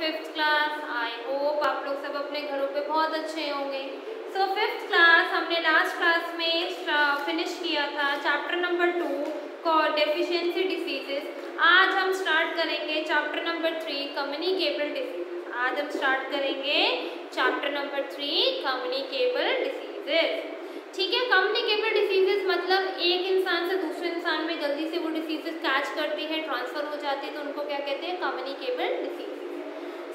Fifth class. I hope आप लोग सब अपने घरों पे बहुत अच्छे होंगे। सो फिफ्थ क्लास हमने लास्ट क्लास में फिनिश किया था chapter number 2 called deficiency diseases. आज हम स्टार्ट करेंगे चैप्टर नंबर 3 कम्युनिकेबल डिसीजेस। आज हम स्टार्ट करेंगे चैप्टर नंबर 3 कम्युनिकेबल डिसीजेस। ठीक है, कम्युनिकेबल डिसीजेस मतलब एक इंसान से दूसरे इंसान में जल्दी से वो डिसीजेस कैच करती है, ट्रांसफर हो जाती है, तो उनको क्या कहते हैं, communicable diseases.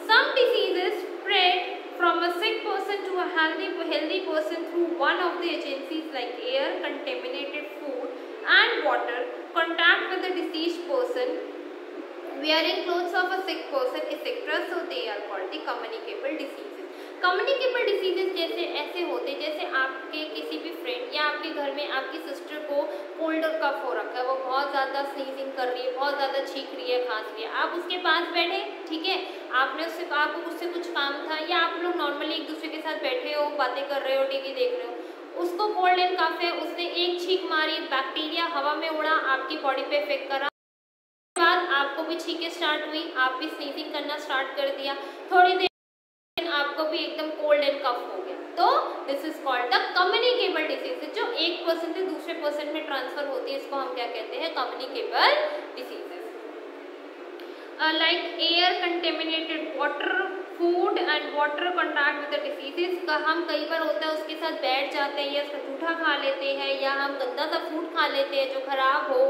Some diseases spread from a sick person to a healthy person through one of the agencies like air, contaminated food and water, contact with the deceased person, wearing clothes of a sick person, etc. So they are called the communicable diseases. Communicable diseases जैसे ऐसे होते जैसे आपके किसी भी friend या आपके घर में आपकी सिस्टर को कोल्ड और कफ हो रखा है, वो बहुत ज़्यादा स्नीजिंग कर रही है, बहुत ज़्यादा छींक रही है, खांस रही है, आप उसके पास बैठे, ठीक है, आपने उससे आपको उससे कुछ काम था या आप लोग नॉर्मली एक दूसरे के साथ बैठे हो, बातें कर रहे हो, टीवी देख रहे हो, उसको कोल्ड एंड कफ है, उसने एक छींक मारी, बैक्टीरिया हवा में उड़ा, आपकी बॉडी पे इफेक्ट करा, बाद आपको भी छींकें स्टार्ट हुई, आप भी स्नीजिंग करना स्टार्ट कर दिया, थोड़ी देर आपको भी एकदम कोल्ड एंड कफ हो गया, तो this is called the communicable disease. जो एक पर्सन से दूसरे पर्सन में ट्रांसफर होती है, इसको हम क्या कहते हैं, communicable diseases. Like air, contaminated water, food and water contact with the diseases का हम कई बार होता है उसके साथ बैठ जाते हैं या उसका जूठा खा लेते हैं या हम गंदा सा फूड खा लेते हैं जो खराब हो,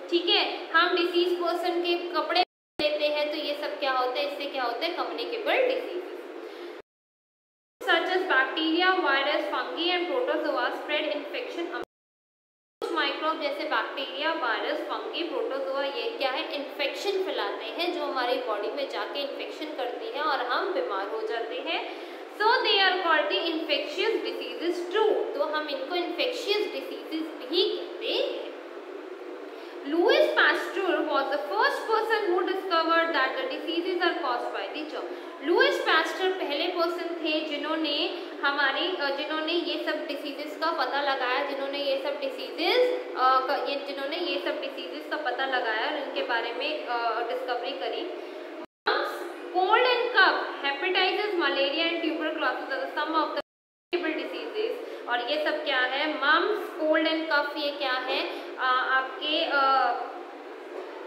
ठीक है, हम डिसीज पर्सन के कपड़े लेते हैं, तो ये सब क्या होता है, इससे क्या होता है, communicable disease. Such as bacteria, virus, fungi and protozoa spread infection among microbe जैसे बैक्टीरिया, वायरस, फंगी, प्रोटोजोआ, ये क्या है, इन्फेक्शन फैलाते हैं जो हमारी बॉडी में जाके इन्फेक्शन करती है और हम बीमार हो जाते हैं। So they are called the infectious diseases too, तो हम इनको infectious diseases भी कहते हैं। Louis Pasteur was the first person who discovered that the diseases are caused by the germ. Louis Pasteur पहले पर्सन थे जिन्होंने ये सब डिसीजेस का पता लगाया, जिन्होंने ये सब डिसीजेस का पता लगाया और इनके बारे में डिस्कवरी करी। Mumps, cold and cough, hepatitis, malaria and tuberculosis are some of the diseases. और ये सब क्या है, मम्स, कोल्ड एंड कफ, ये क्या है, आपके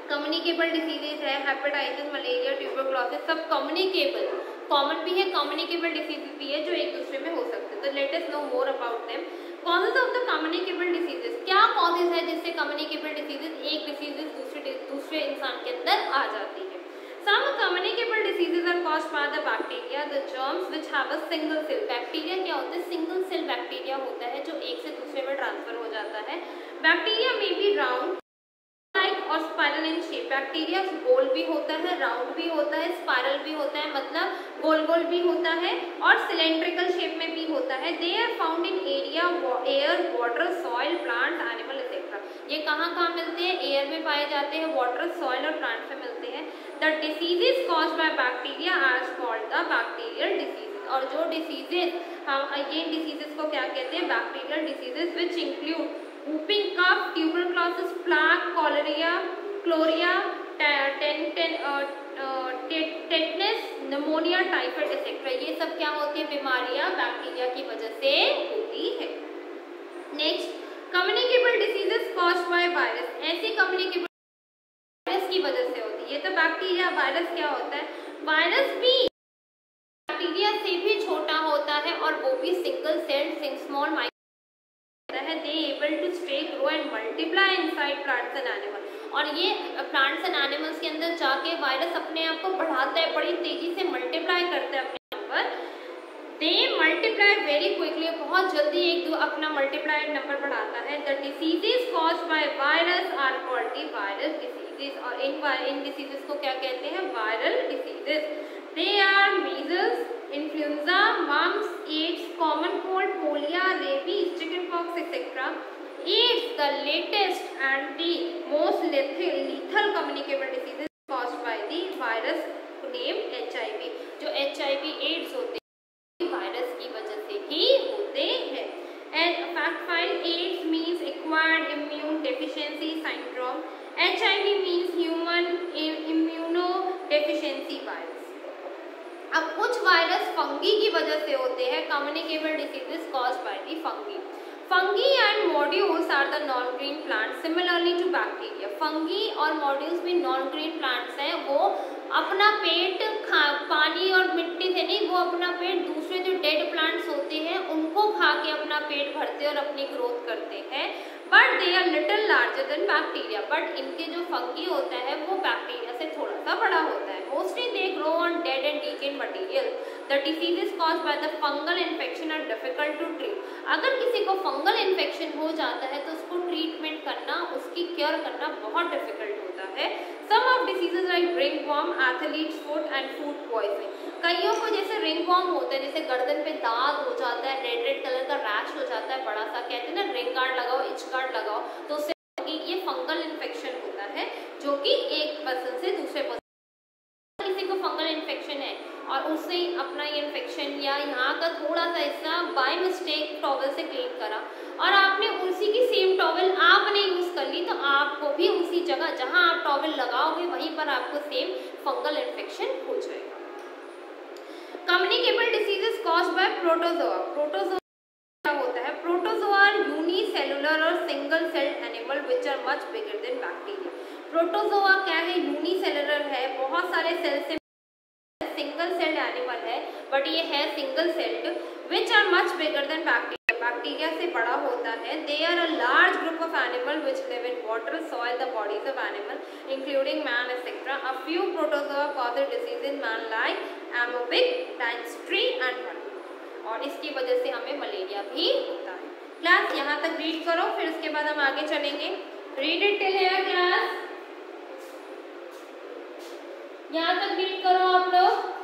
कम्युनिकेबल डिसीजेज है, हेपेटाइटिस, मलेरिया, ट्यूबरक्लोसिस, सब कम्युनिकेबल, कॉमन भी है, कम्युनिकेबल डिसीजेज भी है जो एक दूसरे में हो सकते हैं। तो let us know more about them. Causes of the communicable diseases, क्या कॉजेज है जिससे कम्युनिकेबल डिसीजेज एक डिसीजेज दूसरे इंसान के अंदर आ जाती है। Some communicable diseases are caused by the bacteria, the germs which have a single cell. Bacteria क्या होता है, सिंगल सेल बैक्टीरिया होता है जो एक से दूसरे में ट्रांसफर हो जाता है। बैक्टीरिया में बी राउंड लाइक और स्पाइरल इन शेप। बैक्टीरिया गोल भी होता है, राउंड भी होता है, स्पाइरल भी होता है, मतलब गोल गोल भी होता है और सिलेंड्रिकल शेप में भी होता है। They are found in area, air, water, soil, plant, animal etcetera. ये कहाँ मिलते हैं, एयर में पाए जाते हैं, वाटर, सॉइल और प्लांट में मिलते हैं। The diseases caused by bacteria are called the bacterial diseases. और जो डिसीजेज, हम ये डिसीजेज को क्या कहते हैं, bacterial diseases, which include whooping cough, tuberculosis, plaque, cholera, tetanus, pneumonia, typhoid etc. ये सब क्या होती है, बीमारियां बैक्टीरिया की वजह से होती है। Next, communicable diseases caused by virus. ऐसी कम्युनिकेबल वायरस की वजह से होती है, ये तो बैक्टीरिया, वायरस क्या होता है, वायरस भी बैक्टीरिया से भी छोटा होता है और वो भी सिंगल सेल्ड स्मॉल माइक्रो है। They able to stay, grow and multiply inside plants and animals. और ये प्लांट्स एंड एनिमल्स के अंदर जाके वायरस अपने आप को बढ़ाता है, बड़ी तेजी से मल्टीप्लाई करता है अपने number. They multiply very quickly, बहुत जल्दी अपना मल्टीप्लाई नंबर बढ़ाता है। The diseases caused by virus are called the viral diseases. और इन डिसीजेज को क्या कहते हैं, viral diseases. They are measles, influenza, mumps, AIDS, common cold, polio, rabies, chickenpox etcetera. AIDS the latest and the most lethal communicable diseases caused by the virus named HIV। जो HIV AIDS होते हैं virus की वजह से ही होते हैं। And fact file, AIDS means acquired immune deficiency syndrome, HIV means human immunodeficiency virus. अब कुछ वायरस फंगी की वजह से होते हैं, communicable diseases caused by the fungi. Fungi and moulds are the non green plants similarly to bacteria. Fungi और moulds भी non green plants हैं, वो अपना पेट पानी और मिट्टी से नहीं, वो अपना पेट दूसरे जो डेड प्लांट्स होते हैं उनको खा के अपना पेट भरते हैं और अपनी ग्रोथ करते हैं। But they are little larger than bacteria, but इनके जो फंगी होता है वो बैक्टीरिया से थोड़ा सा बड़ा होता है। Mostly they grow on dead and decayed material. The disease is caused by the fungal infection are difficult to treat. अगर किसी को फंगल इन्फेक्शन हो जाता है तो उसको ट्रीटमेंट करना, उसकी केयर करना बहुत डिफिकल्ट होता है। Some of diseases like ringworm, athlete's foot and food poisoning. कईयों को जैसे रिंगवॉर्म होता है, जैसे गर्दन पे दाग हो जाता है, रेड रेड कलर का रैश हो जाता है बड़ा सा, कहते हैं ना रिंग गार्ड लगाओ, इच गार्ड लगाओ, तो उससे ये फंगल इन्फेक्शन होता है जो कि एक पर्सन से दूसरे पर्सन, किसी को फंगल इन्फेक्शन है और उसने अपना ये इन्फेक्शन या यहाँ का थोड़ा सा हिस्सा बाय मिस्टेक टॉवल से क्लीन करा और आपने उसी की सेम टॉवल आपने यूज कर ली, तो आपको भी उसी जगह जहाँ आप टॉवल लगाओगे वहीं पर आपको सेम फंगल इन्फेक्शन हो जाएगा। Communicable diseases caused by protozoa. Protozoa क्या होता है? प्रोटोजोआ आर यूनिसेलुलर और single celled animal which are much bigger than bacteria. Protozoa क्या है? यूनिसेलुलर है, बहुत सारे सेल से, सिंगल सेल्ड एनिमल है, बट ये है single celled, which are much bigger than bacteria. Bacteria से बड़ा होता है। They are a large group of animal which live in water, soil, the bodies of animal including man etcetera. A few protozoa cause disease in man like amoebic, dysentery and malaria, और इसकी वजह से हमें malaria भी होता है। Class यहाँ तक रीड करो, फिर उसके बाद हम आगे चलेंगे। Read it till here class, यहाँ तक रीड करो आप लोग।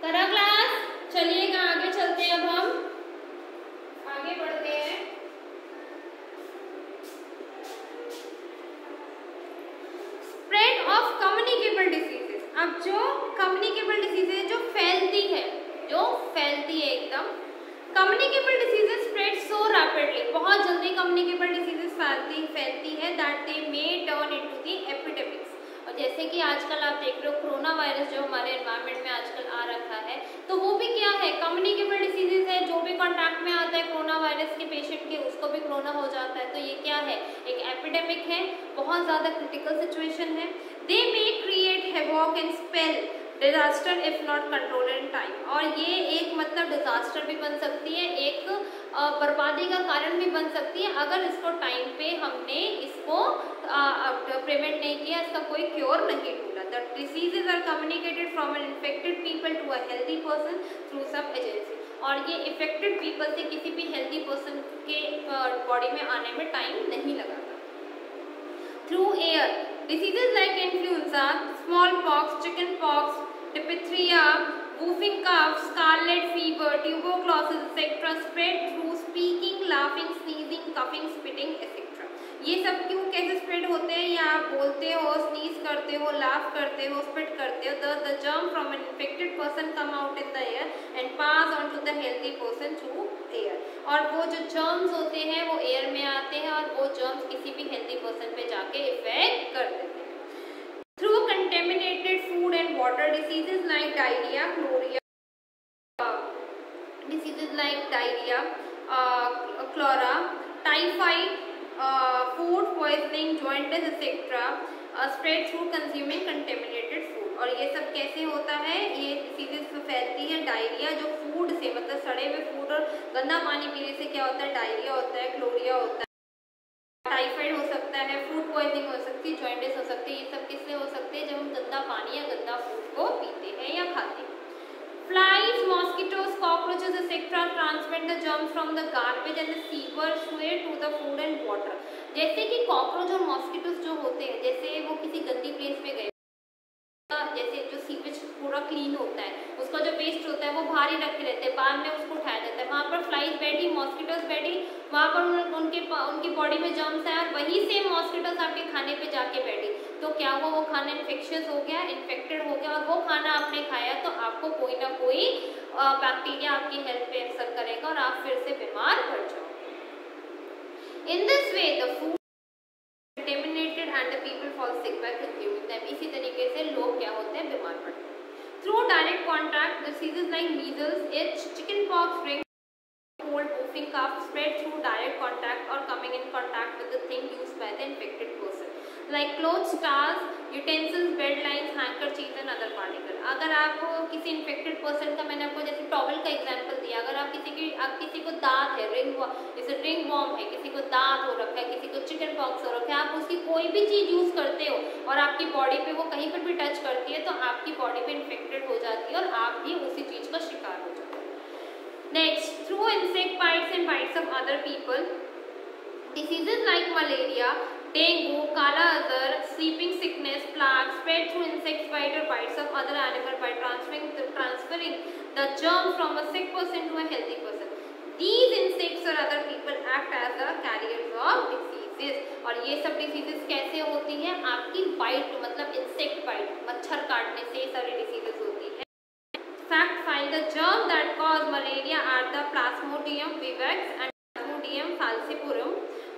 करा क्लास? चलिएगा आगे चलते हैं, अब हम आगे बढ़ते हैं। Spread of communicable diseases. अब जो कम्युनिकेबल डिसीज है, जो फैलती है एकदम, communicable diseases spread so rapidly, बहुत जल्दी कम्युनिकेबल डिसीजेस फैलती है that they may turn into the epidemics. और जैसे कि आजकल आप देख रहे हो कोरोना वायरस जो हमारे एनवायरनमेंट में आजकल आ रखा है, तो वो भी क्या है, कम्युनिकेबल डिसीजेज है। जो भी कॉन्टैक्ट में आता है कोरोना वायरस के पेशेंट के, उसको भी कोरोना हो जाता है। तो ये क्या है, एक एपिडेमिक है, बहुत ज़्यादा क्रिटिकल सिचुएशन है। They may create havoc and spell disaster if not control in time. और ये एक मतलब डिजास्टर भी बन सकती है, एक बर्बादी का कारण भी बन सकती है अगर इसको टाइम पे हमने इसको प्रिवेंट नहीं किया, इसका कोई क्योर नहीं ढूंढा। The diseases are communicated from an infected people to a healthy person through some agency. और ये इफेक्टेड पीपल से किसी भी हेल्दी पर्सन के बॉडी में आने में टाइम नहीं लगाता। Through air diseases like influenza, small pox, chicken pox, diphtheria, whooping cough, scarlet fever, tuberculosis etc. spread through speaking, laughing, sneezing, coughing, spitting etc. ये सब क्यों कैसे स्प्रेड होते हैं? या आप बोलते हो, स्नीज करते हो, लाफ करते हो, स्पिट करते हो, the germ from an infected person come out in the air and pass on to the healthy person through air. और वो जो जर्म्स होते हैं वो एयर में आते हैं और वो जर्म्स किसी भी हेल्दी पर्सन पे जाके इफेक्ट कर देते हैं। Through contaminated food and water, diseases like diarrhea, cholera, typhoid, food poisoning, jaundice etc. Spread through consuming contaminated food. और ये सब कैसे होता है? ये डिसीजेस फैलती है डायरिया, जो फूड से मतलब सड़े हुए फूड और गंदा पानी पीने से क्या होता है, डायरिया होता है, क्लोरिया होता है, टाइफाइड हो सकता है, फूड पॉइजनिंग हो सकती है, जॉन्डिस हो सकती है। ये सब किससे हो सकते हैं? जब हम गंदा पानी या गंदा फूड को पीते हैं या खाते हैं। Flies, mosquitoes, cockroaches etc. transmit the germs from the garbage and the sewage to the food and water. जैसे कि कॉकरोच और मॉस्किटोज जो होते हैं, जैसे वो किसी गंदी प्लेस पे गए, जैसे जो सीवेज पूरा क्लीन होता है, उसका जो वेस्ट होता है वो बाहर ही रखे रहते हैं, बाद में उसको उठाया जाता है। वहाँ पर फ्लाइज बैठी, मॉस्किटोज बैठी, वहाँ पर उनकी बॉडी में जर्म्स है और वहीं से मॉस्किटोज आपके खाने पे जाके बैठी, तो क्या हुआ, वो खाना इन्फेक्शियस हो गया, इन्फेक्टेड हो गया, और वो खाना आपने खाया तो आपको कोई ना कोई बैक्टीरिया आपकी हेल्थ पे असर करेगा और आप फिर से बीमार पड़ जाओगे। In this way the food contaminated and the people fall sick by consuming them. इसी तरीके से लोग क्या होते हैं, बीमार पड़ते हैं। Through direct contact, diseases like measles, itch, chicken pox, ring, cold, whooping cough spread through direct contact or coming in contact with the thing used by the infected person, like clothes, towels, utensils, bed lines, handkerchiefs and other particles. अगर आप किसी infected person का, मैंने आपको जैसे towel का example दिया, अगर आप किसी को दांत है, जैसे रिंग वॉर्म है, किसी को दांत हो रखा है, किसी को चिकन पॉक्स हो रखा है, आप उसकी कोई भी चीज यूज करते हो और आपकी बॉडी पे वो कहीं पर भी टच करती है तो आपकी बॉडी पे इन्फेक्टेड हो जाती है और आप भी उसी चीज का शिकार हो जाते हो। Next, through insect bytes and bytes of other people, diseases like malaria, dengue, kala azar, sleeping sickness, plague spread through insect bite or bites of other animal by transferring the germ from a sick person to a healthy person. These insects or other people act as the carriers of diseases. और ये सब diseases कैसे होती हैं? आपकी bite मतलब insect bite, मच्छर काटने से ये सारी diseases होती है। Fact find the germ that cause malaria are the Plasmodium vivax and Plasmodium falciparum.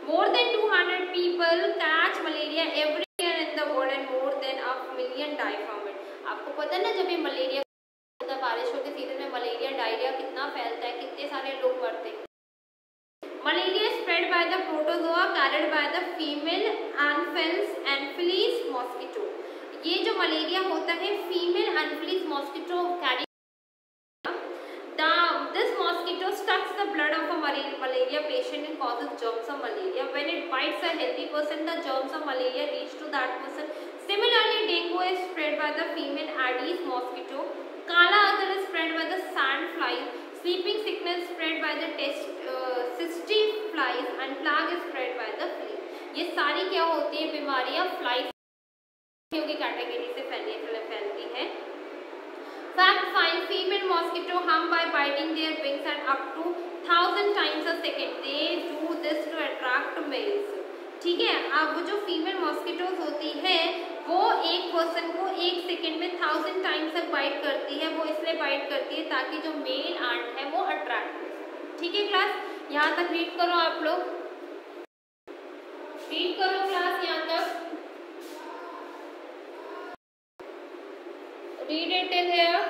More than 200 people catch malaria every year in the world and more than a million die from it. आपको पता है ना, जब ये malaria होता है, बारिशों के सीजन में मलेरिया डायरिया कितना फैलता है, कितने सारे लोग मरते हैं। Malaria spread by the protozoa carried by the female anopheles mosquito. ये जो मलेरिया होता है female anopheles mosquito carry, this mosquito sucks the blood of a malaria patient and causes germs of malaria. When it bites a healthy person, the germs of malaria reach to that person. Similarly, dengue is spread by the female Aedes mosquito. Kala azar is spread by the sand flies. Sleeping sickness spread by the cysty flies and plague is spread by the flea. ये सारी क्या होती है बीमारियां flies की category से फैलती है। Fact find female mosquito harm by biting their wings and up to 1000 times a second. They do this to attract males. ठीक है, अब वो जो फीमेल मॉस्किटोज होती है वो एक पर्सन को एक सेकेंड में 1000 टाइम्स तक बाइट करती है। वो इसलिए बाइट करती है ताकि जो मेल आंट है वो अट्रैक्ट हो। ठीक है क्लास, यहाँ तक रीड करो आप लोग, रीड करो क्लास यहाँ तक, रीड इट टिल हियर।